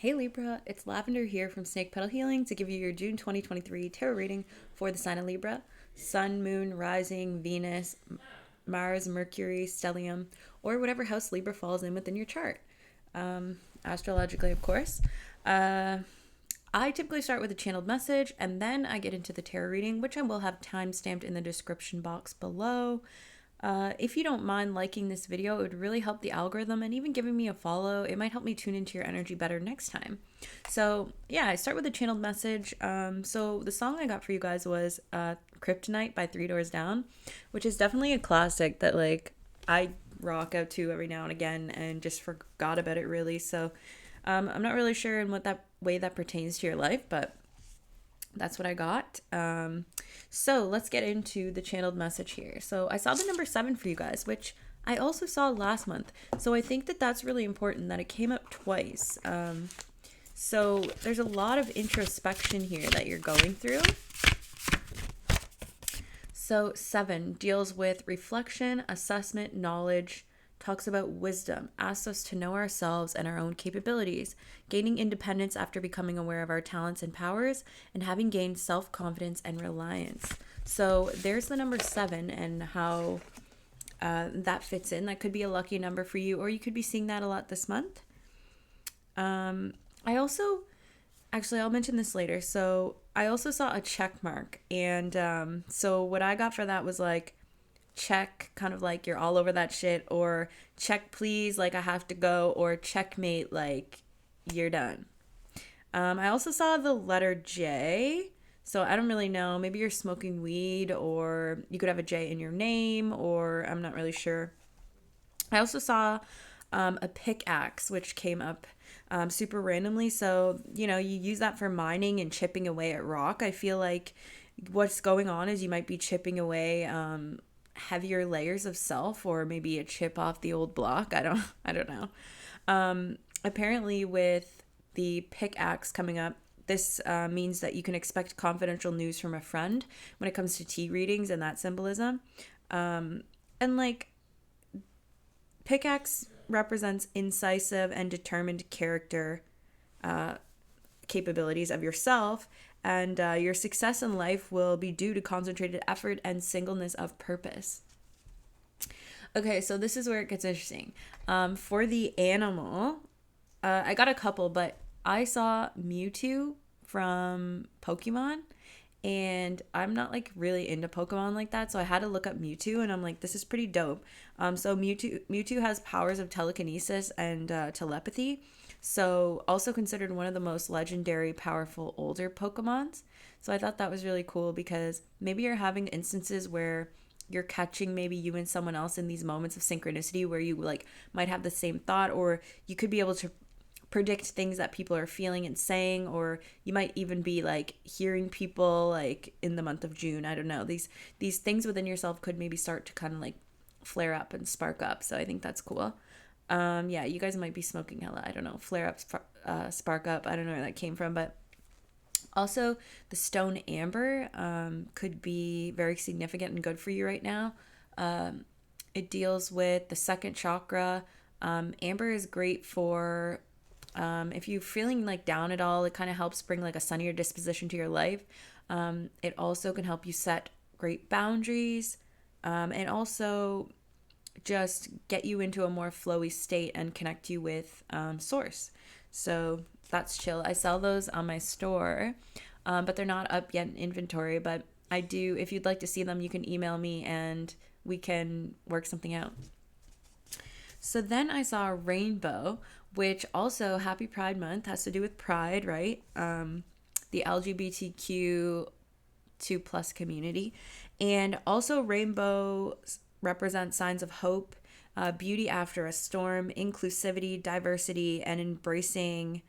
Hey Libra, it's Lavender here from Snake Petal Healing to give you your June 2023 tarot reading for the sign of Libra. Sun, Moon, Rising, Venus, Mars, Mercury, Stellium, or whatever house Libra falls in within your chart. Astrologically, of course. Uh, I typically start with a channeled message and then I get into the tarot reading, which I will have time stamped in the description box below. If you don't mind liking this video, it would really help the algorithm, and even giving me a follow, it might help me tune into your energy better next time. So yeah, I start with a channeled message. So the song I got for you guys was Kryptonite by Three Doors Down, which is definitely a classic that I rock out to every now and again and just forgot about it really. So I'm not really sure in what that way that pertains to your life, but that's what I got. So let's get into the channeled message here. So I saw the number 7 for you guys, which I also saw last month. So I think that that's really important that it came up twice. So there's a lot of introspection here that you're going through. So 7 deals with reflection, assessment, knowledge, talks about wisdom, asks us to know ourselves and our own capabilities, gaining independence after becoming aware of our talents and powers, and having gained self-confidence and reliance. So there's the number 7 and how that fits in. That could be a lucky number for you, or you could be seeing that a lot this month. I also, actually, I'll mention this later. So I also saw a check mark, and so what I got for that was like, check, kind of like you're all over that shit, or check please, like I have to go, or checkmate, like you're done. I also saw the letter J, so I don't really know, maybe you're smoking weed, or you could have a J in your name, or I'm not really sure. I also saw a pickaxe, which came up super randomly. So, you use that for mining and chipping away at rock. I feel like what's going on is you might be chipping away heavier layers of self, or maybe a chip off the old block. I don't know. Apparently with the pickaxe coming up, this means that you can expect confidential news from a friend when it comes to tea readings and that symbolism. And like, pickaxe represents incisive and determined character capabilities of yourself, and your success in life will be due to concentrated effort and singleness of purpose. Okay, so this is where it gets interesting. For the animal, I got a couple, but I saw Mewtwo from Pokemon, and I'm not like really into Pokemon like that, so I had to look up Mewtwo, and I'm like, this is pretty dope. So Mewtwo has powers of telekinesis and telepathy, so also considered one of the most legendary, powerful older Pokemons. So I thought that was really cool, because maybe you're having instances where you're catching maybe you and someone else in these moments of synchronicity where you like might have the same thought, or you could be able to predict things that people are feeling and saying, or you might even be like hearing people like in the month of June. I don't know, these things within yourself could maybe start to kind of like flare up and spark up. So I think that's cool. Yeah, you guys might be smoking hella, I don't know, flare up, spark up, I don't know where that came from. But also the stone amber could be very significant and good for you right now. It deals with the second chakra. Amber is great for if you're feeling like down at all. It kind of helps bring like a sunnier disposition to your life. It also can help you set great boundaries, and also just get you into a more flowy state and connect you with source. So that's chill. I sell those on my store, but they're not up yet in inventory. But I do, if you'd like to see them, you can email me and we can work something out. So then I saw a rainbow, which also, happy Pride Month, has to do with pride, right? The LGBTQ2 plus community. And also rainbow represents signs of hope, beauty after a storm, inclusivity, diversity, and embracing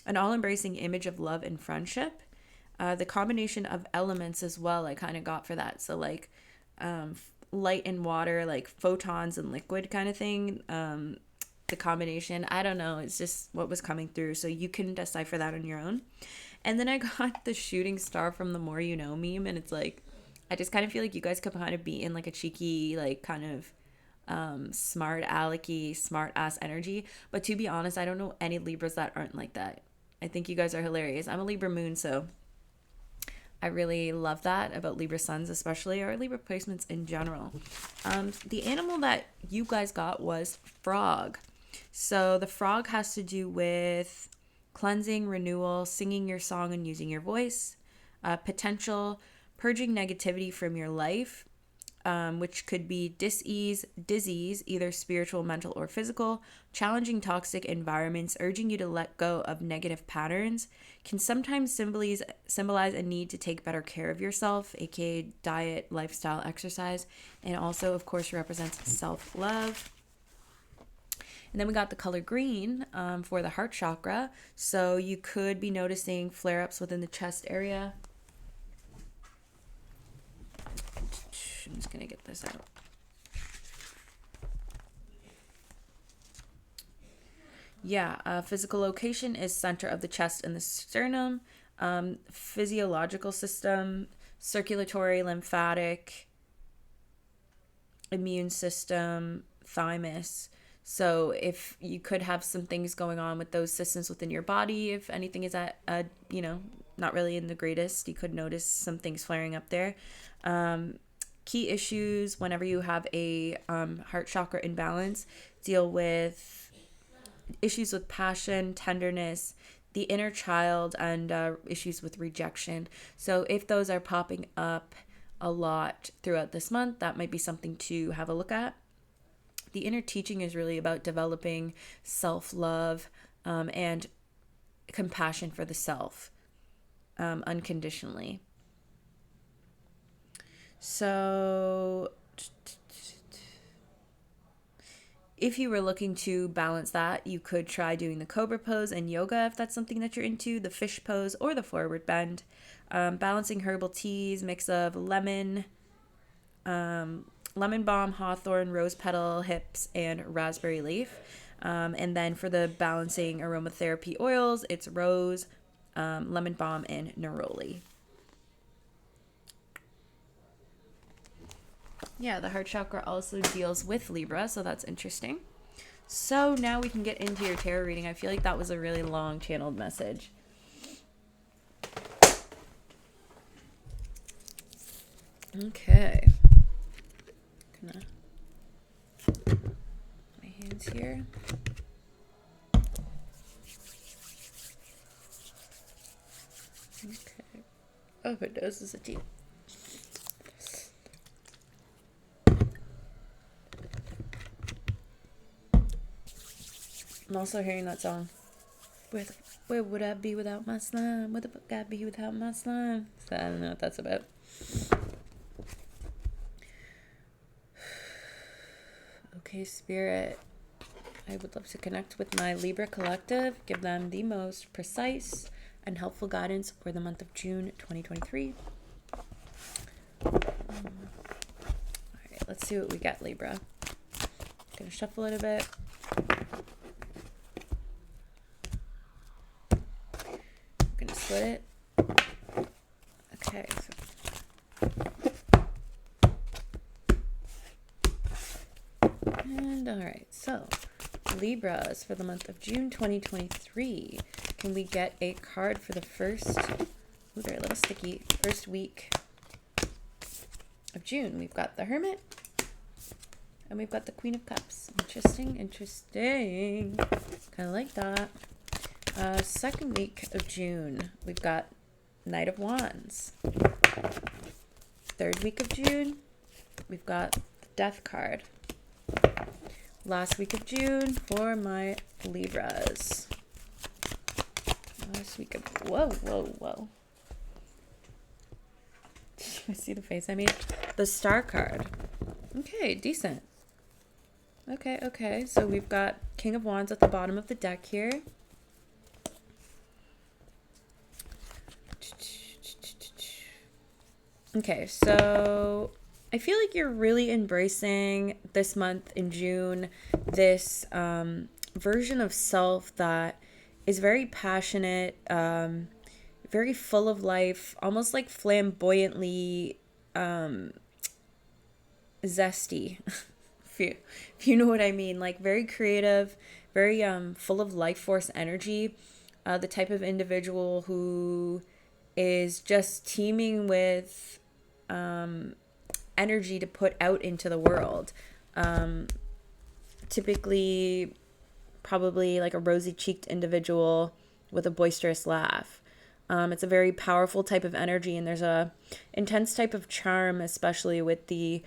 an all-embracing image of love and friendship. The combination of elements as well, I kind of got for that. So like light and water, like photons and liquid kind of thing. The combination, I don't know, it's just what was coming through. So you can decipher that on your own. And then I got the shooting star from the More You Know meme, and it's like, I just kind of feel like you guys could kind of be in like a cheeky, like kind of smart alecky, smart ass energy. But to be honest, I don't know any Libras that aren't like that. I think you guys are hilarious. I'm a Libra moon, so I really love that about Libra suns, especially, or Libra placements in general. The animal that you guys got was frog. So the frog has to do with cleansing, renewal, singing your song and using your voice, potential, purging negativity from your life, which could be disease, either spiritual, mental, or physical, challenging toxic environments, urging you to let go of negative patterns, can sometimes symbolize a need to take better care of yourself, aka diet, lifestyle, exercise, and also, of course, represents self-love. And then we got the color green for the heart chakra. So you could be noticing flare-ups within the chest area. I'm just going to get this out. Yeah, physical location is center of the chest and the sternum. Physiological system, circulatory, lymphatic, immune system, thymus. So if you could have some things going on with those systems within your body, if anything is at, not really in the greatest, you could notice some things flaring up there. Key issues whenever you have a heart chakra imbalance deal with issues with passion, tenderness, the inner child, and issues with rejection. So if those are popping up a lot throughout this month, that might be something to have a look at. The inner teaching is really about developing self-love and compassion for the self unconditionally. So if you were looking to balance that, you could try doing the cobra pose and yoga if that's something that you're into, the fish pose or the forward bend. Balancing herbal teas, mix of lemon balm, hawthorn, rose petal, hips, and raspberry leaf. And then for the balancing aromatherapy oils, it's rose, lemon balm, and neroli. Yeah, the heart chakra also deals with Libra, so that's interesting. So now we can get into your tarot reading. I feel like that was a really long channeled message. Okay. Gonna my hands here. Okay. Oh, it does is a deep. I'm also hearing that song. Where would I be without my slime? Where the fuck I be without my slime? So I don't know what that's about. Okay, Spirit. I would love to connect with my Libra collective, give them the most precise and helpful guidance for the month of June 2023. All right, let's see what we got, Libra. Gonna shuffle it a bit. Gonna split it. Okay. And all right, so Libras for the month of June 2023. Can we get a card for the first, ooh, they're a little sticky, first week of June? We've got the Hermit and we've got the Queen of Cups. Interesting. Kind of like that. Second week of June, we've got Knight of Wands. Third week of June, we've got the Death card. Last week of June for my Libras. Last week of, whoa. Did you see the face I made? The Star card. Okay, decent. Okay. So we've got King of Wands at the bottom of the deck here. Okay, so I feel like you're really embracing this month in June this version of self that is very passionate, very full of life, almost like flamboyantly zesty, if you know what I mean, like very creative, very full of life force energy. the type of individual who is just teeming with energy to put out into the world. Typically, probably like a rosy-cheeked individual with a boisterous laugh. It's a very powerful type of energy, and there's a intense type of charm, especially with the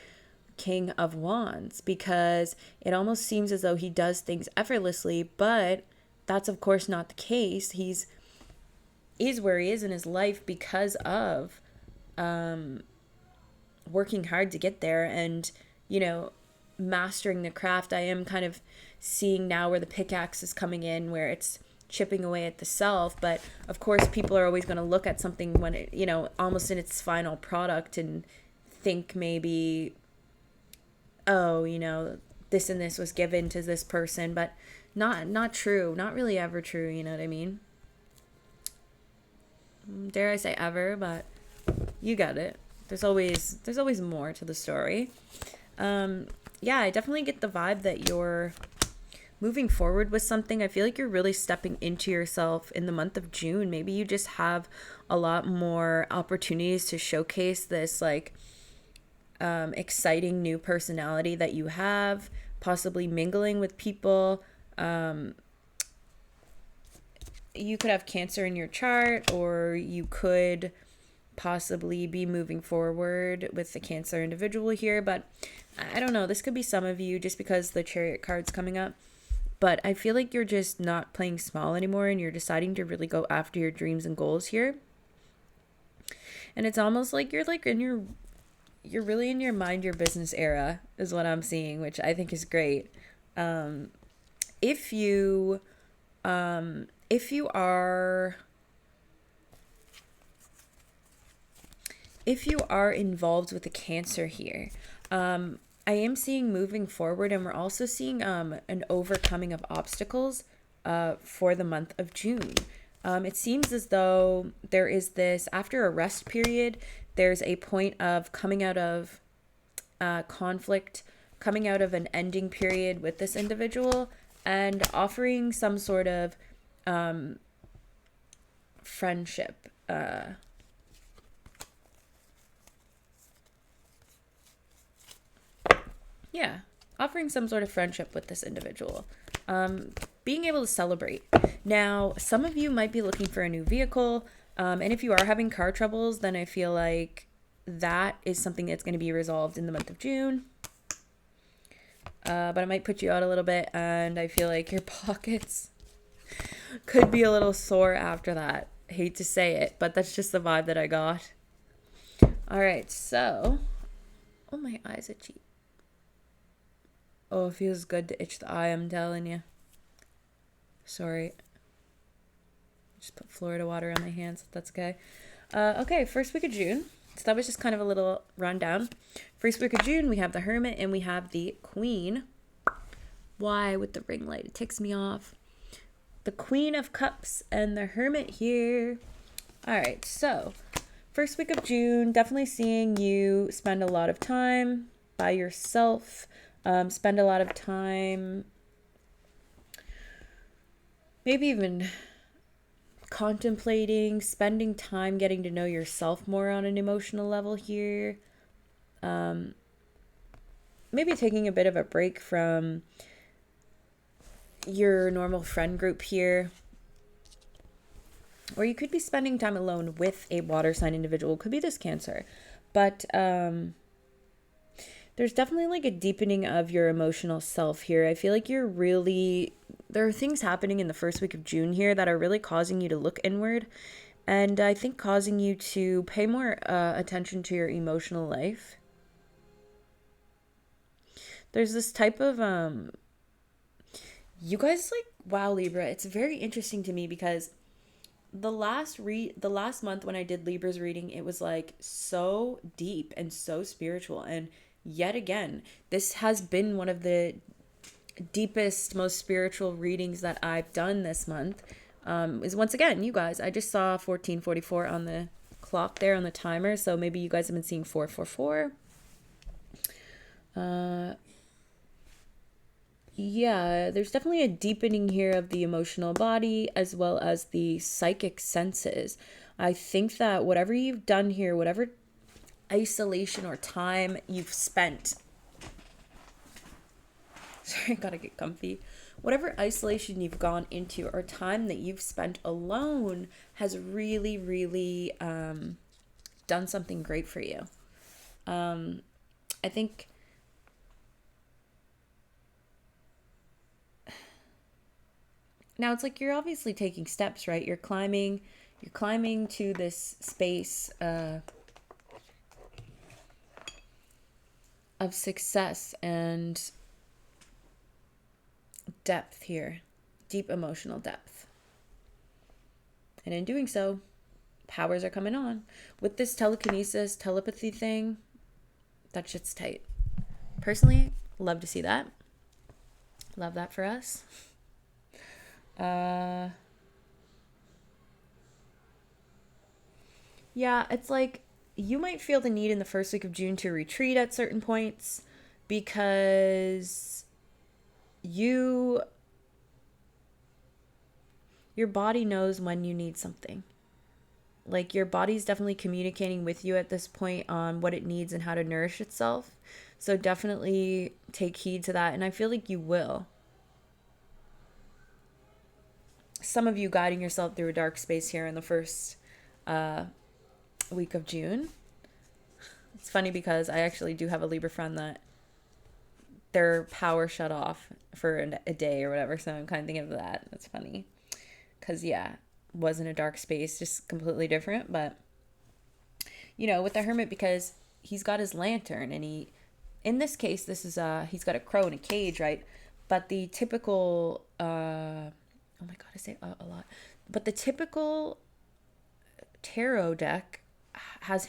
King of Wands, because it almost seems as though he does things effortlessly, but that's of course not the case. He's where he is in his life because of working hard to get there and, mastering the craft. I am kind of seeing now where the pickaxe is coming in, where it's chipping away at the self. But of course, people are always going to look at something when it, almost in its final product and think maybe, oh, this and this was given to this person, but not true. Not really ever true. You know what I mean? Dare I say ever, but you got it. There's always more to the story. Yeah, I definitely get the vibe that you're moving forward with something. I feel like you're really stepping into yourself in the month of June. Maybe you just have a lot more opportunities to showcase this exciting new personality that you have, possibly mingling with people. You could have Cancer in your chart, or you could possibly be moving forward with the Cancer individual here, but I don't know. This could be some of you just because the Chariot card's coming up. But I feel like you're just not playing small anymore, and you're deciding to really go after your dreams and goals here. And it's almost like you're really in your mind your business era is what I'm seeing, which I think is great. If you are involved with the Cancer here, I am seeing moving forward, and we're also seeing an overcoming of obstacles for the month of June. It seems as though there is this, after a rest period, there's a point of coming out of conflict, coming out of an ending period with this individual, and offering some sort of friendship. Yeah, offering some sort of friendship with this individual. Being able to celebrate. Now, some of you might be looking for a new vehicle, and if you are having car troubles, then I feel like that is something that's going to be resolved in the month of June. But it might put you out a little bit, and I feel like your pockets could be a little sore after that. Hate to say it, but that's just the vibe that I got. All right, so... Oh, my eyes itchy. Oh, it feels good to itch the eye, I'm telling you. Sorry. Just put Florida water on my hands, if that's okay. Okay, first week of June. So that was just kind of a little rundown. First week of June, we have the Hermit and we have the Queen. Why with the ring light? It ticks me off. The Queen of Cups and the Hermit here. All right, so first week of June, definitely seeing you spend a lot of time by yourself. Spend a lot of time, maybe even contemplating, spending time getting to know yourself more on an emotional level here. Maybe taking a bit of a break from your normal friend group here. Or you could be spending time alone with a water sign individual. Could be this Cancer. But there's definitely like a deepening of your emotional self here. I feel like there are things happening in the first week of June here that are really causing you to look inward, and I think causing you to pay more attention to your emotional life. There's this type of you guys wow, Libra, it's very interesting to me because the last month when I did Libra's reading, it was like so deep and so spiritual, and yet again, this has been one of the deepest, most spiritual readings that I've done this month. Is once again, you guys, I just saw 1444 on the clock there on the timer, so maybe you guys have been seeing 444. Yeah, there's definitely a deepening here of the emotional body as well as the psychic senses. I think that whatever you've done here, whatever isolation or time you've spent, sorry, I gotta get comfy. Whatever isolation you've gone into or time that you've spent alone has really, really done something great for you. I think now it's like you're obviously taking steps, right? You're climbing to this space of success and depth here, deep emotional depth. And in doing so, powers are coming on. With this telekinesis, telepathy thing, that shit's tight. Personally, love to see that. Love that for us. Yeah, it's like you might feel the need in the first week of June to retreat at certain points because you your body knows when you need something. Like your body's definitely communicating with you at this point on what it needs and how to nourish itself. So definitely take heed to that, and I feel like you will. Some of you guiding yourself through a dark space here in the first week of June. It's funny because I actually do have a Libra friend that their power shut off for a day or whatever. So I'm kind of thinking of that. That's funny. Because, yeah, wasn't a dark space, just completely different. But, with the hermit, because he's got his lantern and in this case, this is, he's got a crow in a cage, right? But the typical, oh my God, I say a lot. But the typical tarot deck has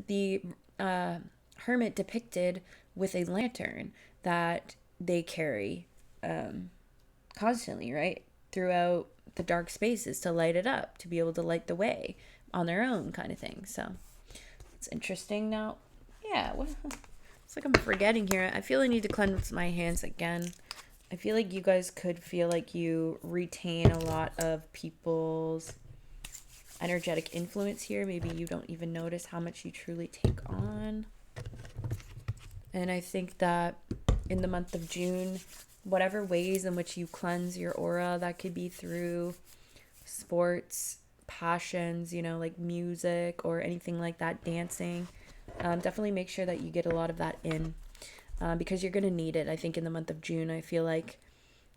the hermit depicted with a lantern that they carry constantly, right? Throughout the dark spaces to light it up, to be able to light the way on their own kind of thing. So it's interesting now. Yeah, it's like I'm forgetting here. I feel I need to cleanse my hands again. I feel like you guys could feel like you retain a lot of people's energetic influence here. Maybe you don't even notice how much you truly take on. And I think that in the month of June, whatever ways in which you cleanse your aura, that could be through sports, passions, like music or anything like that, dancing. Definitely make sure that you get a lot of that in because you're going to need it. I think in the month of June, I feel like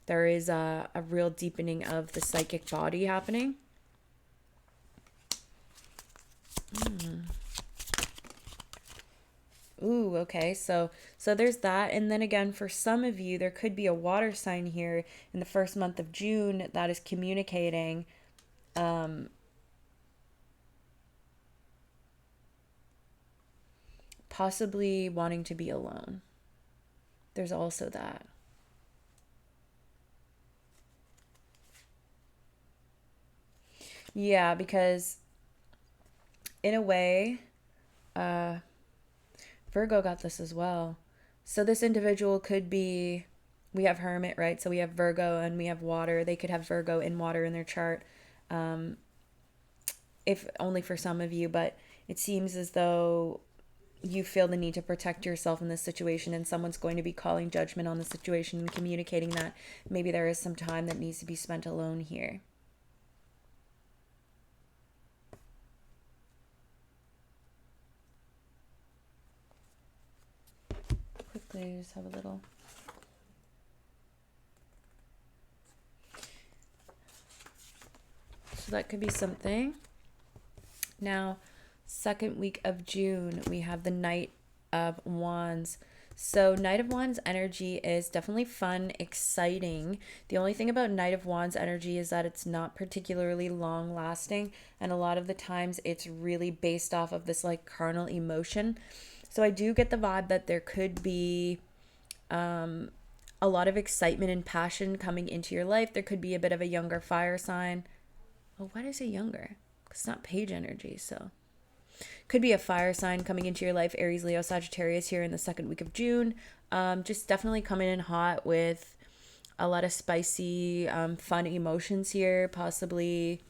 there is a real deepening of the psychic body happening. Ooh, okay. So there's that. And then again, for some of you, there could be a water sign here in the first month of June that is communicating possibly wanting to be alone. There's also that. Yeah, because in a way, Virgo got this as well. So this individual could be, we have Hermit, right? So we have Virgo and we have water. They could have Virgo in water in their chart, if only for some of you. But it seems as though you feel the need to protect yourself in this situation, and someone's going to be calling judgment on the situation and communicating that maybe there is some time that needs to be spent alone here. Quickly, just have a little. So that could be something. Now, second week of June, we have the Knight of Wands. So Knight of Wands energy is definitely fun, exciting. The only thing about Knight of Wands energy is that it's not particularly long lasting, and a lot of the times it's really based off of this like carnal emotion. So I do get the vibe that there could be a lot of excitement and passion coming into your life. There could be a bit of a younger fire sign. Oh, why did I say younger? It's not page energy, so Could be a fire sign coming into your life, Aries, Leo, Sagittarius here in the second week of June. Just definitely coming in hot with a lot of spicy, fun emotions here. Possibly,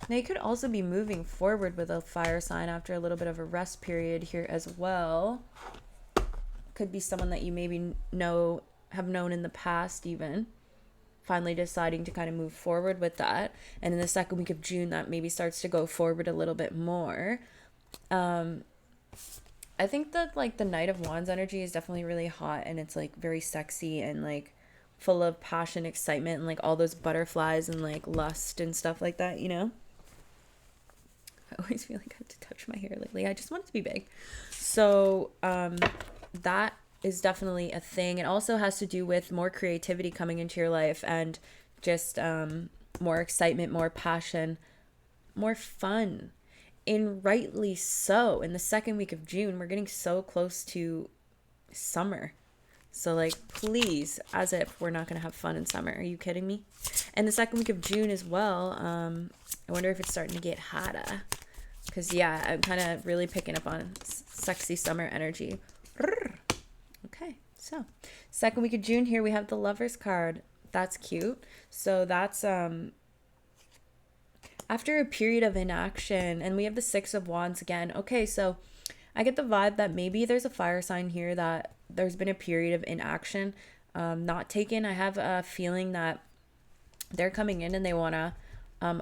they could also be moving forward with a fire sign after a little bit of a rest period here as well. Could be someone that you maybe have known in the past, even finally deciding to kind of move forward with that. And in the second week of June, that maybe starts to go forward a little bit more. I think that like the Knight of Wands energy is definitely really hot, and it's like very sexy and like full of passion, excitement, and like all those butterflies and like lust and stuff like that, you know? I always feel like I have to touch my hair lately. I just want it to be big. So that is definitely a thing. It also has to do with more creativity coming into your life, and just more excitement, more passion, more fun. And rightly so. In the second week of June, we're getting so close to summer. So like, please, as if we're not going to have fun in summer. Are you kidding me? And the second week of June as well, I wonder if it's starting to get hotter. Because, yeah, I'm kind of really picking up on sexy summer energy. Okay, so second week of June here, we have the Lovers card. That's cute. So that's after a period of inaction, and we have the Six of Wands again. Okay, so I get the vibe that maybe there's a fire sign here that there's been a period of inaction, not taken. I have a feeling that they're coming in and they want to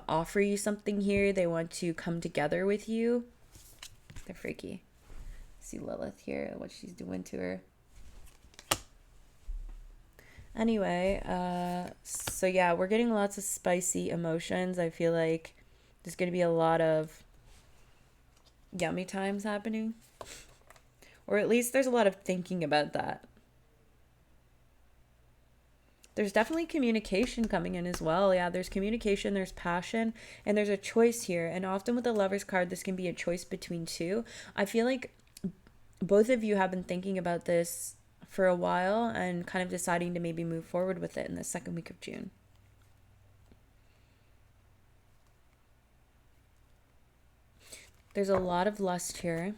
offer you something here. They want to come together with you. They're freaky. See Lilith here, what she's doing to her. Anyway, so yeah, we're getting lots of spicy emotions. I feel like there's going to be a lot of yummy times happening. Or at least there's a lot of thinking about that. There's definitely communication coming in as well. Yeah, there's communication, there's passion, and there's a choice here. And often with the Lovers card, this can be a choice between two. I feel like both of you have been thinking about this for a while and kind of deciding to maybe move forward with it in the second week of June. There's a lot of lust here.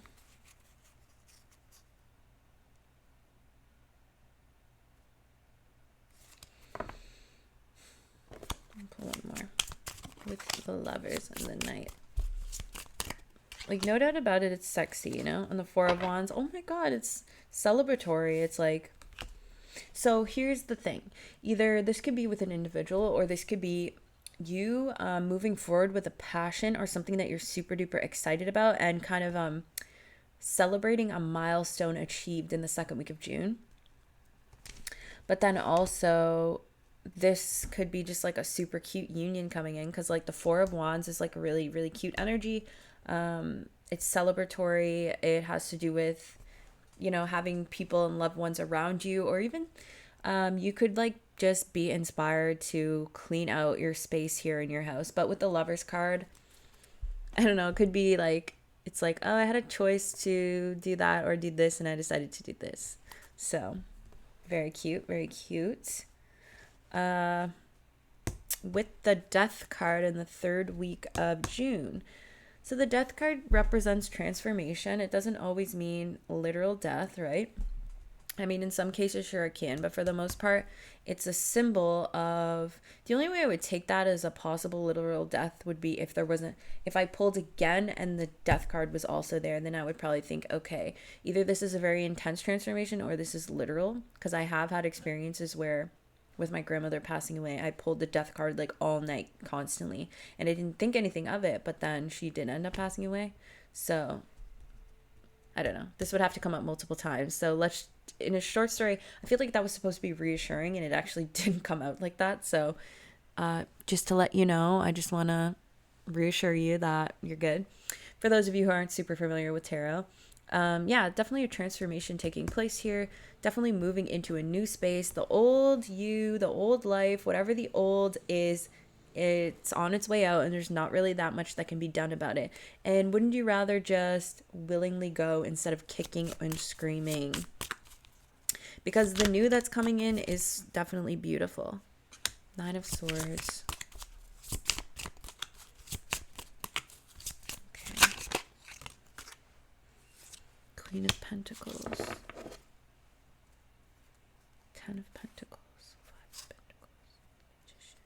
Pull one more with the Lovers and the Knight. Like, no doubt about it, it's sexy, you know? And the Four of Wands, oh my god, it's celebratory. It's like, so here's the thing. Either this could be with an individual, or this could be you moving forward with a passion or something that you're super duper excited about, and kind of celebrating a milestone achieved in the second week of June. But then also, this could be just like a super cute union coming in, because like the Four of Wands is like a really, really cute energy. It's celebratory. It has to do with, you know, having people and loved ones around you, or even you could like just be inspired to clean out your space here in your house. But with the Lovers card, I don't know, it could be like, it's like, oh, I had a choice to do that or do this, and I decided to do this. So very cute, very cute. With the Death card in the third week of June. So the Death card represents transformation. It doesn't always mean literal death, right? I mean, in some cases, sure it can, but for the most part, it's a symbol of, the only way I would take that as a possible literal death would be if I pulled again and the Death card was also there, then I would probably think, okay, either this is a very intense transformation or this is literal, because I have had experiences where, with my grandmother passing away, I pulled the Death card like all night constantly, and I didn't think anything of it, but then she did end up passing away. So I don't know, this would have to come up multiple times. So in a short story, I feel like that was supposed to be reassuring, and it actually didn't come out like that. So just to let you know, I just want to reassure you that you're good. For those of you who aren't super familiar with tarot, yeah, definitely a transformation taking place here. Definitely moving into a new space. The old you, the old life, whatever the old is, it's on its way out, and there's not really that much that can be done about it. And wouldn't you rather just willingly go instead of kicking and screaming? because the new that's coming in is definitely beautiful. Nine of Swords. Okay. Queen of Pentacles. Ten of Pentacles. Five of Pentacles. Magician.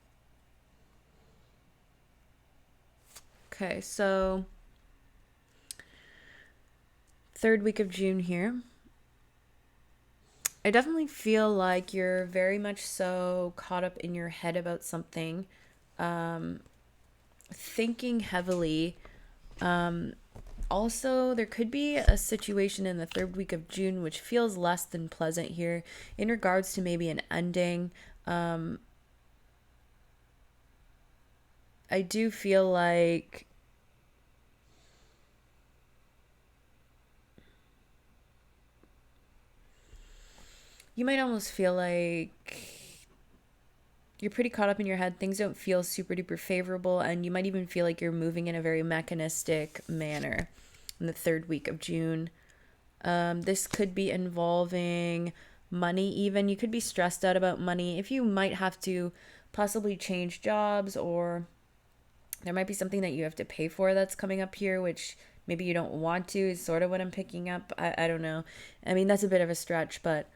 Okay, so third week of June here. I definitely feel like you're very much so caught up in your head about something, thinking heavily. Also, there could be a situation in the third week of June which feels less than pleasant here in regards to maybe an ending. I do feel like you might almost feel like you're pretty caught up in your head. Things don't feel super duper favorable, and you might even feel like you're moving in a very mechanistic manner in the third week of June. This could be involving money even. You could be stressed out about money. If you might have to possibly change jobs, or there might be something that you have to pay for that's coming up here, which maybe you don't want to, is sort of what I'm picking up. I don't know. I mean, that's a bit of a stretch, but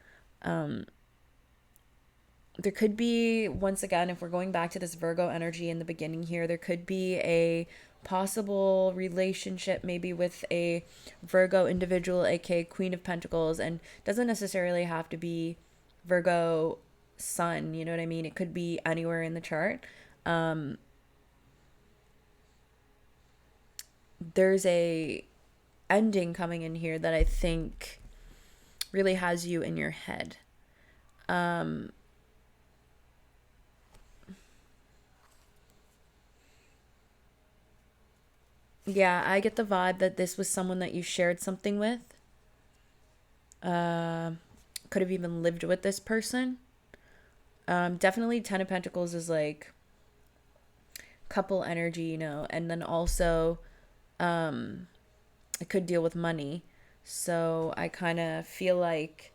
there could be, once again, if we're going back to this Virgo energy in the beginning here, there could be a possible relationship maybe with a Virgo individual, aka Queen of Pentacles, and doesn't necessarily have to be Virgo sun, you know what I mean? It could be anywhere in the chart. There's a ending coming in here that I think really has you in your head. Yeah, I get the vibe that this was someone that you shared something with. Could have even lived with this person. Definitely Ten of Pentacles is like couple energy, you know, and then also it could deal with money. So I kind of feel like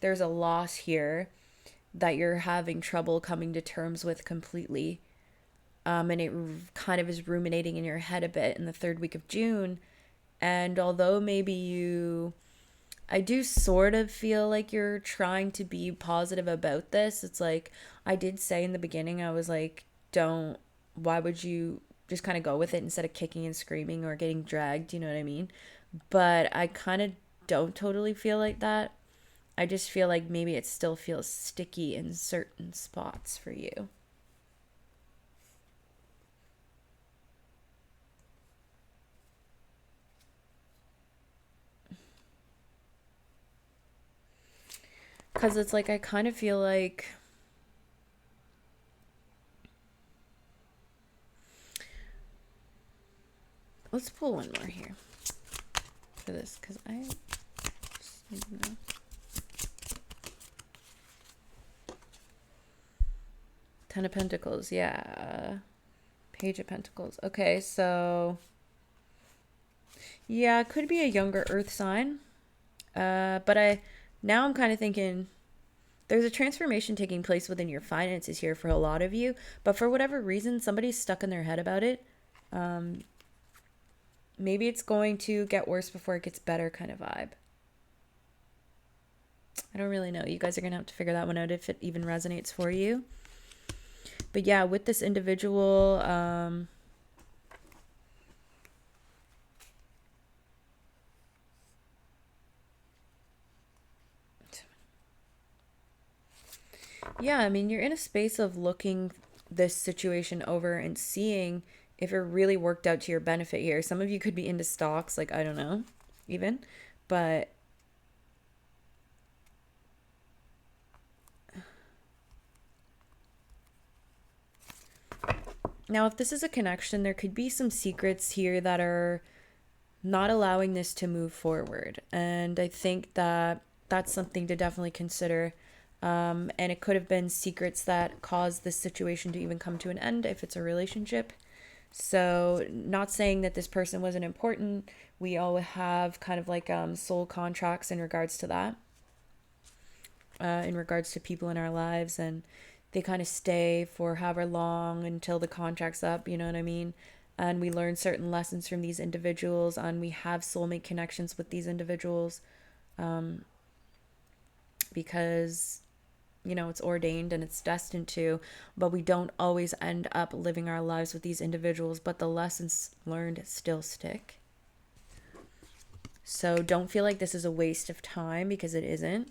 there's a loss here that you're having trouble coming to terms with completely. And it kind of is ruminating in your head a bit in the third week of June. And although maybe I do sort of feel like you're trying to be positive about this. It's like, I did say in the beginning, I was like, why would you just kind of go with it instead of kicking and screaming or getting dragged? You know what I mean? But I kind of don't totally feel like that. I just feel like maybe it still feels sticky in certain spots for you. Because it's like, I kind of feel like let's pull one more here for this, because I just need to know. Ten of Pentacles, yeah. Page of Pentacles. Okay, so yeah, it could be a younger earth sign. But I'm kind of thinking there's a transformation taking place within your finances here for a lot of you, but for whatever reason, somebody's stuck in their head about it. Maybe it's going to get worse before it gets better kind of vibe. I don't really know. You guys are going to have to figure that one out if it even resonates for you. But yeah, with this individual, yeah, I mean, you're in a space of looking this situation over and seeing if it really worked out to your benefit here. Some of you could be into stocks, like, I don't know, even. But now, if this is a connection, there could be some secrets here that are not allowing this to move forward. And I think that that's something to definitely consider. And it could have been secrets that caused this situation to even come to an end if it's a relationship. So not saying that this person wasn't important. We all have kind of like soul contracts in regards to that. in regards to people in our lives, and they kind of stay for however long until the contract's up, you know what I mean? And we learn certain lessons from these individuals, and we have soulmate connections with these individuals, because, you know, it's ordained and it's destined to, but we don't always end up living our lives with these individuals, but the lessons learned still stick. So don't feel like this is a waste of time, because it isn't.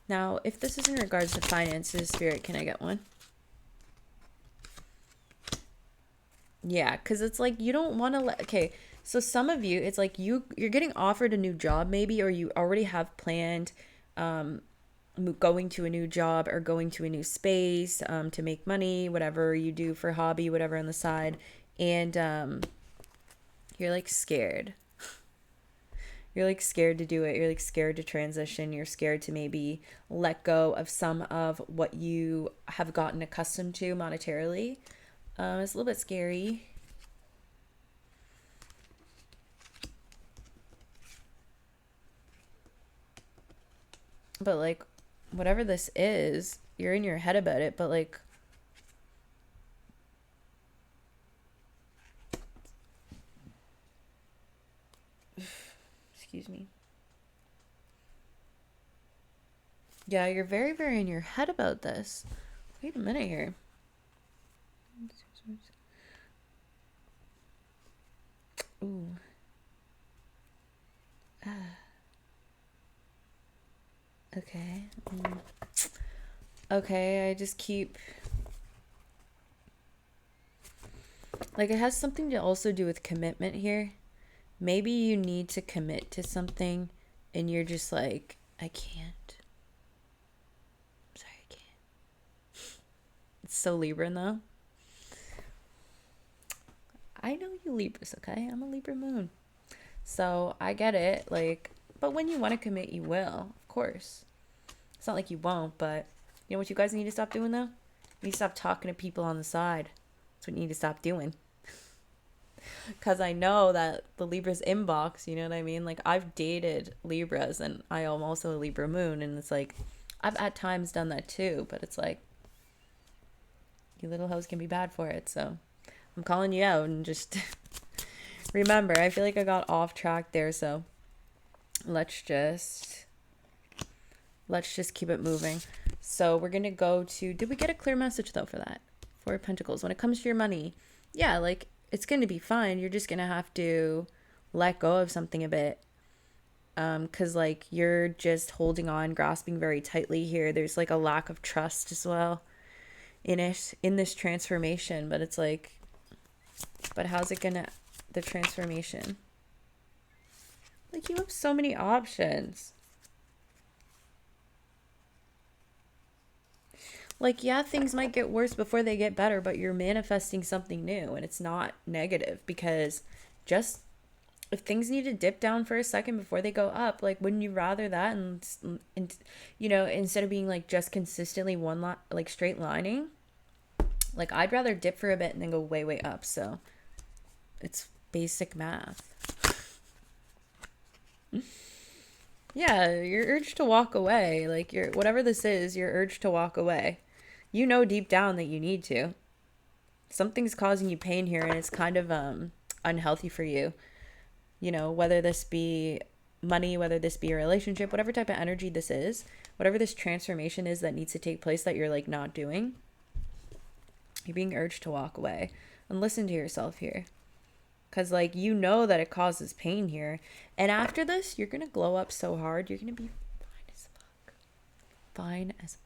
Now, if this is in regards to finances, Spirit, can I get one? Yeah, because it's like you don't want to let... Okay, so some of you, it's like you're getting offered a new job maybe, or you already have planned going to a new job or going to a new space to make money, whatever you do for hobby, whatever on the side. And you're like scared. You're like scared to do it. You're like scared to transition. You're scared to maybe let go of some of what you have gotten accustomed to monetarily. It's a little bit scary. But like, whatever this is, you're in your head about it, but like, excuse me. Yeah, you're very, very in your head about this. Wait a minute here. Ooh. Okay. Okay, I just keep... Like, it has something to also do with commitment here. Maybe you need to commit to something and you're just like, I can't. I'm sorry, I can't. It's so Libra, though. I know you Libras, okay? I'm a Libra moon. So I get it. Like, but when you want to commit, you will, of course. It's not like you won't, but you know what you guys need to stop doing, though? You need to stop talking to people on the side. That's what you need to stop doing. Because I know that the Libra's inbox, you know what I mean? Like, I've dated Libras, and I am also a Libra moon, and it's like, I've at times done that too, but it's like, you little hoes can be bad for it, so I'm calling you out, and just remember, I feel like I got off track there, so let's just keep it moving. So we're going to go to, did we get a clear message though for that? Four of Pentacles. When it comes to your money, yeah, like, it's going to be fine. You're just going to have to let go of something a bit. Because, like, you're just holding on, grasping very tightly here. There's, like, a lack of trust as well in this transformation. But it's like, but how's it going to, the transformation? Like, you have so many options. Like, yeah, things might get worse before they get better, but you're manifesting something new, and it's not negative, because just if things need to dip down for a second before they go up, like, wouldn't you rather that? And you know, instead of being like just consistently like straight lining, like, I'd rather dip for a bit and then go way, way up. So it's basic math. Yeah, your urge to walk away, like, whatever this is, your urge to walk away. You know deep down that you need to. Something's causing you pain here, and it's kind of unhealthy for you. You know, whether this be money, whether this be a relationship, whatever type of energy this is, whatever this transformation is that needs to take place that you're like not doing, you're being urged to walk away. And listen to yourself here. Because, like, you know that it causes pain here. And after this, you're going to glow up so hard. You're going to be fine as fuck. Fine as fuck.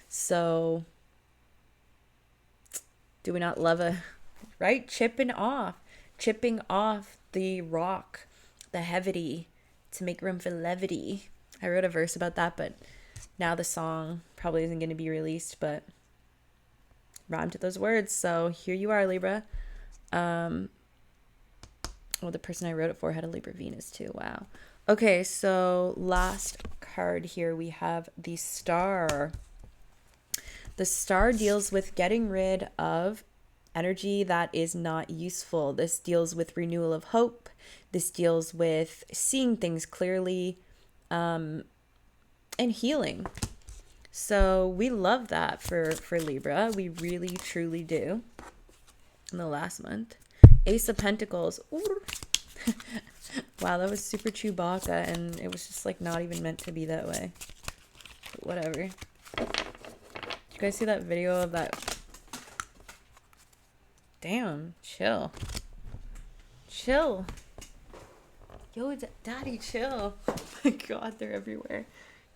So, do we not love right? Chipping off the rock, the heavity, to make room for levity. I wrote a verse about that, but now the song probably isn't going to be released, but rhymed to those words. So here you are, Libra. Well, the person I wrote it for had a Libra Venus too. Wow. Okay, so last card here we have the Star. The Star deals with getting rid of energy that is not useful. This deals with renewal of hope. This deals with seeing things clearly, and healing. So we love that for Libra. We really, truly do. In the last month. Ace of Pentacles. Wow, that was super Chewbacca, and it was just like not even meant to be that way. But whatever. You guys see that video of that? Damn, chill. Chill. Yo, daddy, chill. Oh my god, they're everywhere.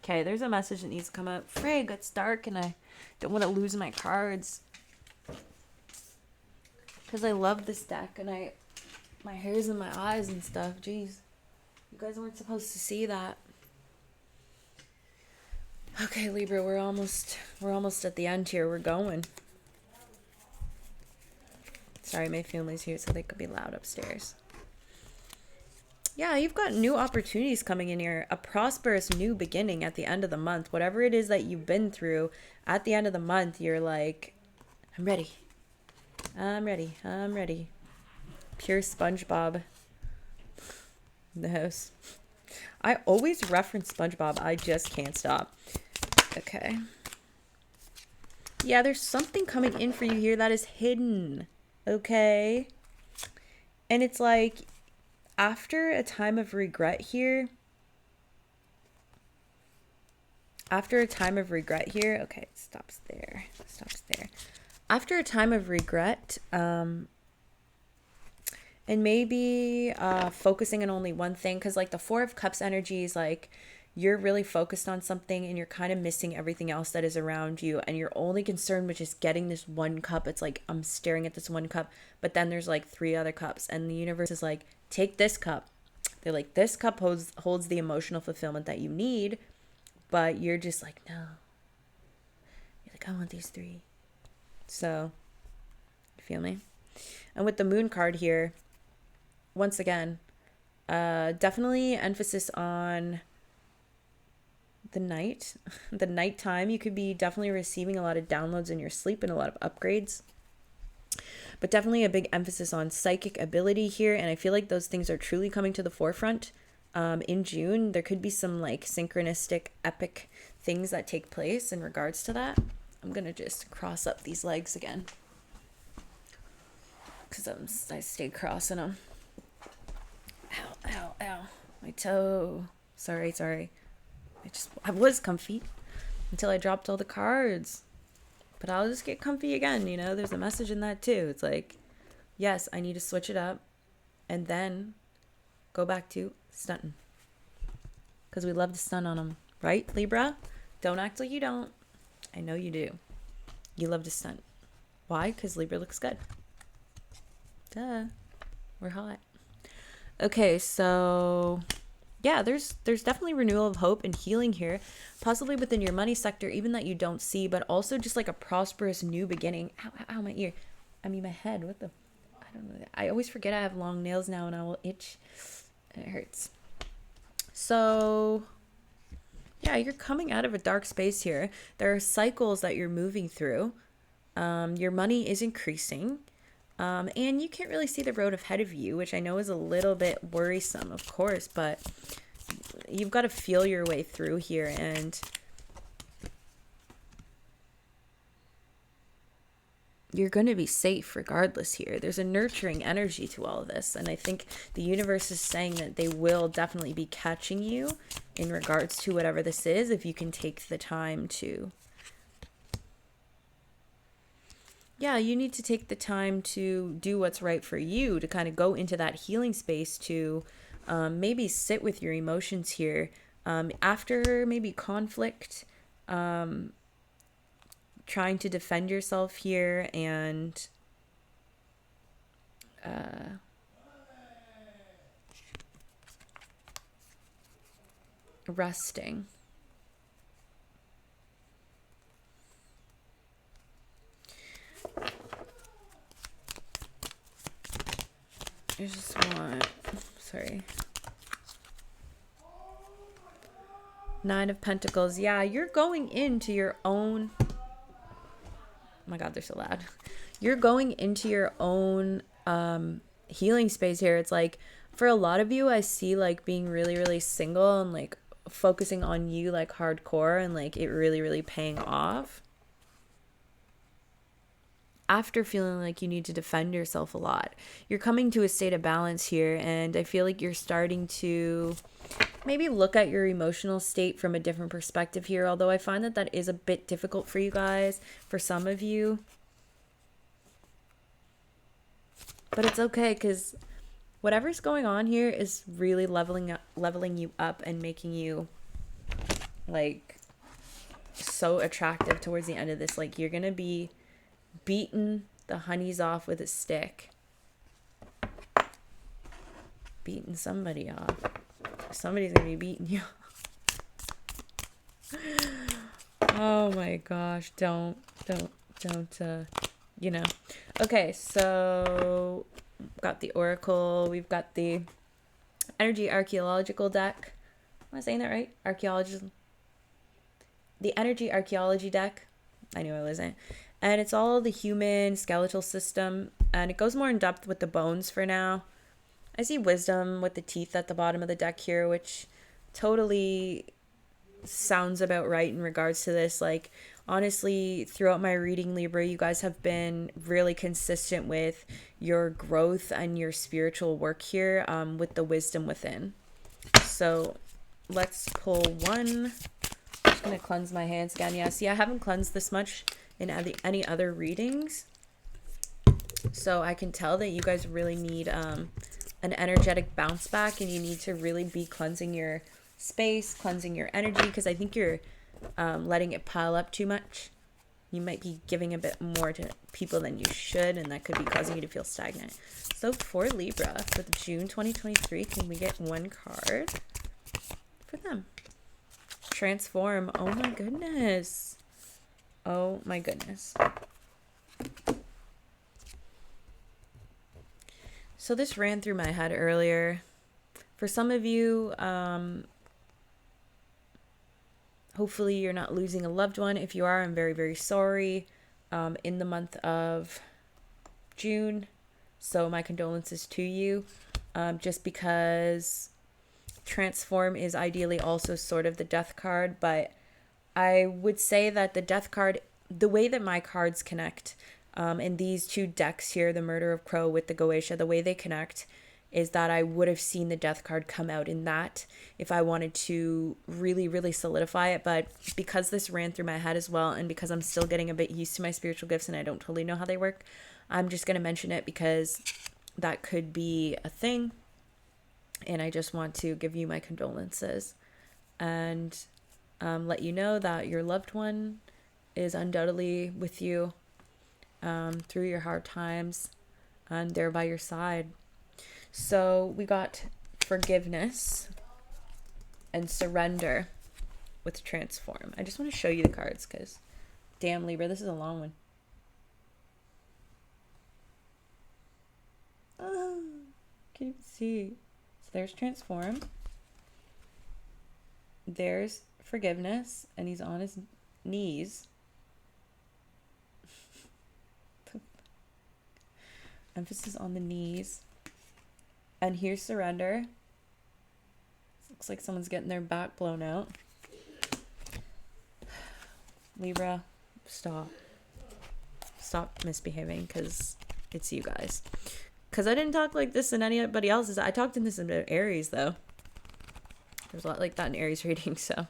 Okay, there's a message that needs to come up. Frig, it's dark and I don't want to lose my cards. Because I love this deck and my hair's in my eyes and stuff. Jeez. You guys weren't supposed to see that. Okay, Libra, we're almost at the end here. We're going. Sorry, my family's here, so they could be loud upstairs. Yeah, you've got new opportunities coming in here. A prosperous new beginning at the end of the month. Whatever it is that you've been through, at the end of the month, you're like, I'm ready. I'm ready. I'm ready. Pure SpongeBob in the house. I always reference SpongeBob. I just can't stop. Okay. Yeah, there's something coming in for you here that is hidden. Okay. And it's like, after a time of regret here. Okay, it stops there. After a time of regret, and maybe focusing on only one thing, because like the Four of Cups energy is like you're really focused on something and you're kind of missing everything else that is around you, and you're only concerned with just getting this one cup. It's like, I'm staring at this one cup, but then there's like 3 other cups, and the universe is like, take this cup. They're like, this cup holds the emotional fulfillment that you need, but you're just like, no. You're like, I want these 3. So, you feel me? And with the Moon card here, once again, definitely emphasis on the night. The nighttime, you could be definitely receiving a lot of downloads in your sleep and a lot of upgrades. But definitely a big emphasis on psychic ability here. And I feel like those things are truly coming to the forefront. In June, there could be some like synchronistic, epic things that take place in regards to that. I'm going to just cross up these legs again, because I stay crossing them. Ow. My toe. Sorry. I was comfy until I dropped all the cards. But I'll just get comfy again, you know? There's a message in that too. It's like, yes, I need to switch it up and then go back to stunting. Because we love to stun on them. Right, Libra? Don't act like you don't. I know you do. You love to stunt. Why? Because Libra looks good. Duh. We're hot. Okay, so yeah, there's definitely renewal of hope and healing here, possibly within your money sector, even that you don't see, but also just like a prosperous new beginning. Ow, my ear. I mean, my head. What the? I don't know. I always forget I have long nails now and I will itch. And it hurts. So yeah, you're coming out of a dark space here. There are cycles that you're moving through. Your money is increasing. And you can't really see the road ahead of you, which I know is a little bit worrisome, of course, but you've got to feel your way through here, and you're going to be safe regardless here. There's a nurturing energy to all of this, and I think the universe is saying that they will definitely be catching you in regards to whatever this is, if you can take the time to. Yeah, you need to take the time to do what's right for you, to kind of go into that healing space, to maybe sit with your emotions here after maybe conflict, trying to defend yourself here, and resting. I just want, sorry. 9 of Pentacles. Yeah, you're going into your own, oh my God, they're so loud. you're going into your own healing space here. It's like for a lot of you, I see like being really, really single and like focusing on you like hardcore and like it really, really paying off after feeling like you need to defend yourself a lot. You're coming to a state of balance here, and I feel like you're starting to maybe look at your emotional state from a different perspective here, although I find that that is a bit difficult for you guys, for some of you. But it's okay, because whatever's going on here is really leveling you up and making you like so attractive towards the end of this. Like you're gonna be beating the honeys off with a stick. Beating somebody off. Somebody's gonna be beating you. Oh my gosh, don't, you know. Okay, so got the Oracle, we've got the Energy Archaeological deck. Am I saying that right? The Energy Archaeology deck. I knew I wasn't. And it's all the human skeletal system, and it goes more in depth with the bones for now. I see wisdom with the teeth at the bottom of the deck here, which totally sounds about right in regards to this. Like, honestly, throughout my reading, Libra, you guys have been really consistent with your growth and your spiritual work here, with the wisdom within. So let's pull one. I'm just going to cleanse my hands again. Yeah, see, I haven't cleansed this much in any other readings. So I can tell that you guys really need an energetic bounce back, and you need to really be cleansing your space, cleansing your energy, because I think you're letting it pile up too much. You might be giving a bit more to people than you should, and that could be causing you to feel stagnant. So for Libra, for the June 2023, can we get one card for them? Transform. Oh my goodness. Oh my goodness. So this ran through my head earlier. For some of you, hopefully you're not losing a loved one. If you are, I'm very, very sorry. In the month of June. So my condolences to you. Just because Transform is ideally also sort of the death card, but I would say that the death card, the way that my cards connect, in these two decks here, the Murder of Crow with the Goetia, the way they connect is that I would have seen the death card come out in that if I wanted to really, really solidify it. But because this ran through my head as well, and because I'm still getting a bit used to my spiritual gifts and I don't totally know how they work, I'm just going to mention it because that could be a thing. And I just want to give you my condolences and let you know that your loved one is undoubtedly with you through your hard times, and they're by your side. So we got forgiveness and surrender with Transform. I just want to show you the cards because, damn, Libra, this is a long one. Oh, can you see? So there's Transform. There's forgiveness, and he's on his knees. Emphasis on the knees. And here's surrender. Looks like someone's getting their back blown out. Libra, stop. Stop misbehaving, because it's you guys. Because I didn't talk like this in anybody else's. I talked in this in Aries, though. There's a lot like that in Aries reading, so.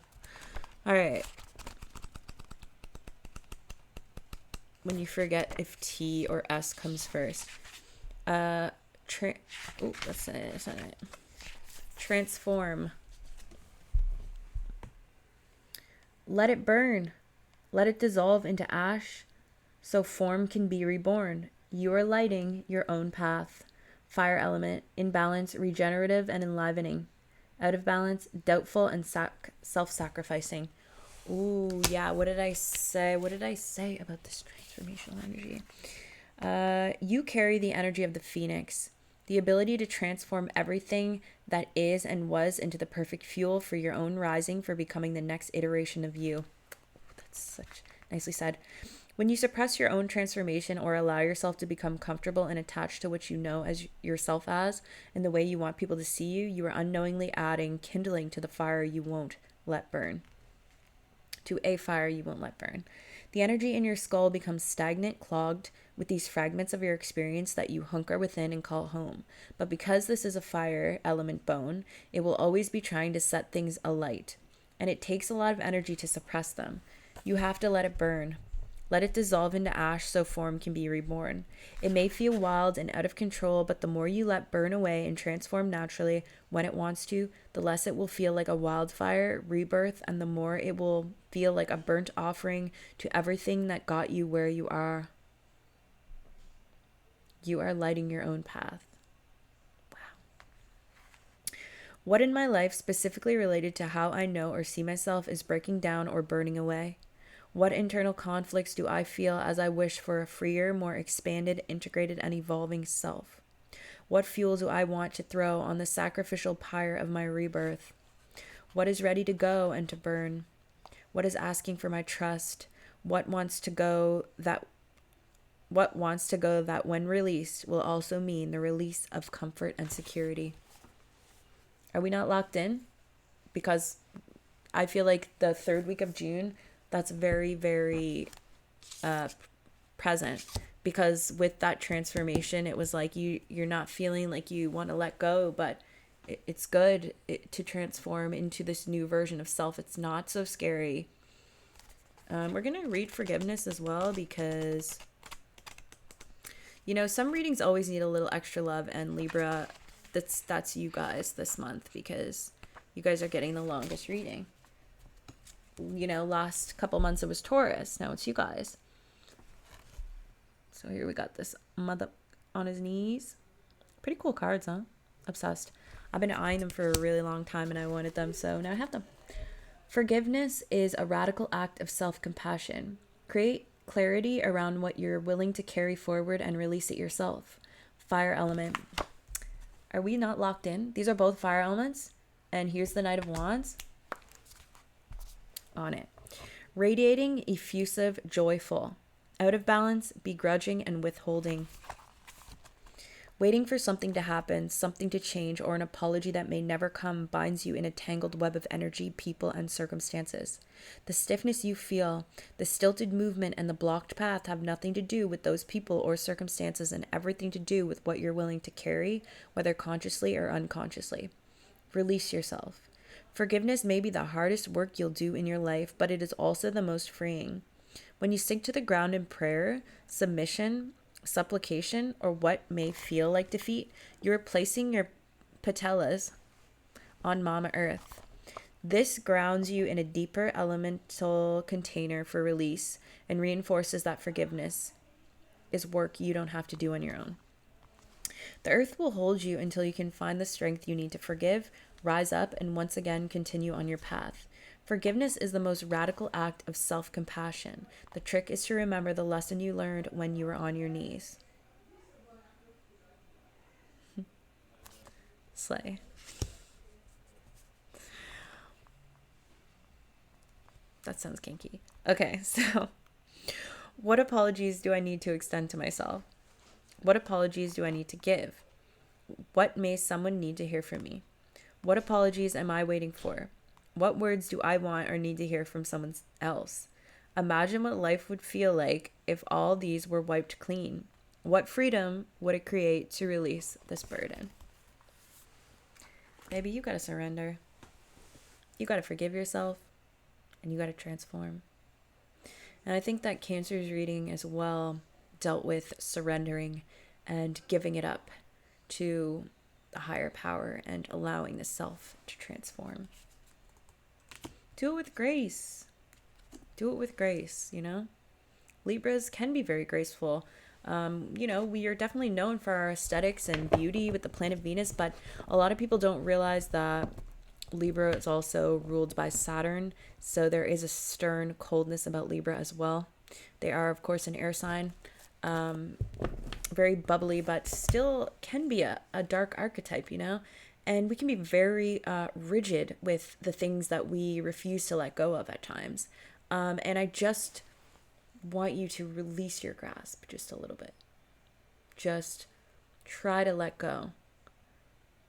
Alright. When you forget if T or S comes first. That's not it. Transform. Let it burn. Let it dissolve into ash so form can be reborn. You are lighting your own path. Fire element, in balance, regenerative and enlivening. Out of balance, doubtful and self-sacrificing. Ooh, yeah, what did I say? What did I say about this transformational energy? You carry the energy of the phoenix, the ability to transform everything that is and was into the perfect fuel for your own rising, for becoming the next iteration of you. That's such nicely said. When you suppress your own transformation or allow yourself to become comfortable and attached to what you know as yourself as and the way you want people to see you, you are unknowingly adding kindling to the fire you won't let burn. To a fire you won't let burn. The energy in your skull becomes stagnant, clogged with these fragments of your experience that you hunker within and call home. But because this is a fire element bone, it will always be trying to set things alight. And it takes a lot of energy to suppress them. You have to let it burn. Let it dissolve into ash so form can be reborn. It may feel wild and out of control, but the more you let burn away and transform naturally when it wants to, the less it will feel like a wildfire rebirth, and the more it will feel like a burnt offering to everything that got you where you are. You are lighting your own path. Wow. What in my life specifically related to how I know or see myself is breaking down or burning away? What internal conflicts do I feel as I wish for a freer, more expanded, integrated, and evolving self? What fuel do I want to throw on the sacrificial pyre of my rebirth? What is ready to go and to burn? What is asking for my trust? What wants to go that when released will also mean the release of comfort and security? Are we not locked in? Because I feel like the third week of June, that's very, very present, because with that transformation, it was like you're not feeling like you want to let go, but it's good to transform into this new version of self. It's not so scary. We're going to read forgiveness as well, because, you know, some readings always need a little extra love, and Libra, that's you guys this month, because you guys are getting the longest reading. You know, last couple months it was Taurus. Now it's you guys. So here we got this mother on his knees. Pretty cool cards, huh? Obsessed. I've been eyeing them for a really long time and I wanted them, so now I have them. Forgiveness is a radical act of self-compassion. Create clarity around what you're willing to carry forward and release it yourself. Fire element. Are we not locked in? These are both fire elements. And here's the Knight of Wands. On it. Radiating, effusive, joyful. Out of balance, begrudging, and withholding. Waiting for something to happen, something to change, or an apology that may never come binds you in a tangled web of energy, people, and circumstances. The stiffness you feel, the stilted movement, and the blocked path have nothing to do with those people or circumstances and everything to do with what you're willing to carry, whether consciously or unconsciously. Release yourself. Forgiveness may be the hardest work you'll do in your life, but it is also the most freeing. When you sink to the ground in prayer, submission, supplication, or what may feel like defeat, you are placing your patellas on Mama Earth. This grounds you in a deeper elemental container for release and reinforces that forgiveness is work you don't have to do on your own. The earth will hold you until you can find the strength you need to forgive, rise up, and once again continue on your path. Forgiveness is the most radical act of self-compassion. The trick is to remember the lesson you learned when you were on your knees. Slay. That sounds kinky. Okay, so what apologies do I need to extend to myself? What apologies do I need to give? What may someone need to hear from me? What apologies am I waiting for? What words do I want or need to hear from someone else? Imagine what life would feel like if all these were wiped clean. What freedom would it create to release this burden? Baby, you gotta surrender. You gotta forgive yourself, and you gotta transform. And I think that Cancer's reading as well dealt with surrendering and giving it up to the higher power and allowing the self to transform. Do it with grace. Do it with grace, you know? Libras can be very graceful. You know, we are definitely known for our aesthetics and beauty with the planet Venus, but a lot of people don't realize that Libra is also ruled by Saturn, so there is a stern coldness about Libra as well. They are, of course, an air sign. Very bubbly, but still can be a dark archetype, you know? And we can be very rigid with the things that we refuse to let go of at times. And I just want you to release your grasp just a little bit. Just try to let go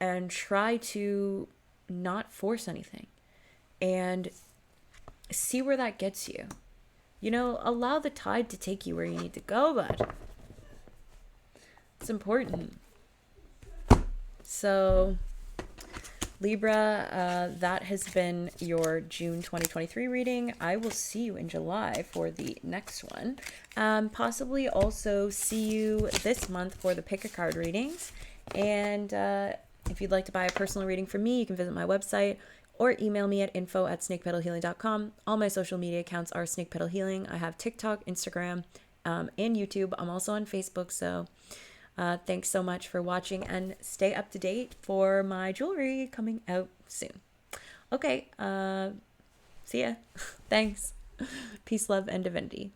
and try to not force anything and see where that gets you. Allow the tide to take you where you need to go, bud. It's important. So, Libra, that has been your June 2023 reading. I will see you in July for the next one. Possibly also see you this month for the pick a card readings. And if you'd like to buy a personal reading from me, you can visit my website or email me at info@snakepetalhealing.com. All my social media accounts are Snake Petal Healing. I have TikTok, Instagram, and YouTube. I'm also on Facebook, so thanks so much for watching, and stay up to date for my jewelry coming out soon. Okay, see ya. Thanks. Peace, love, and divinity.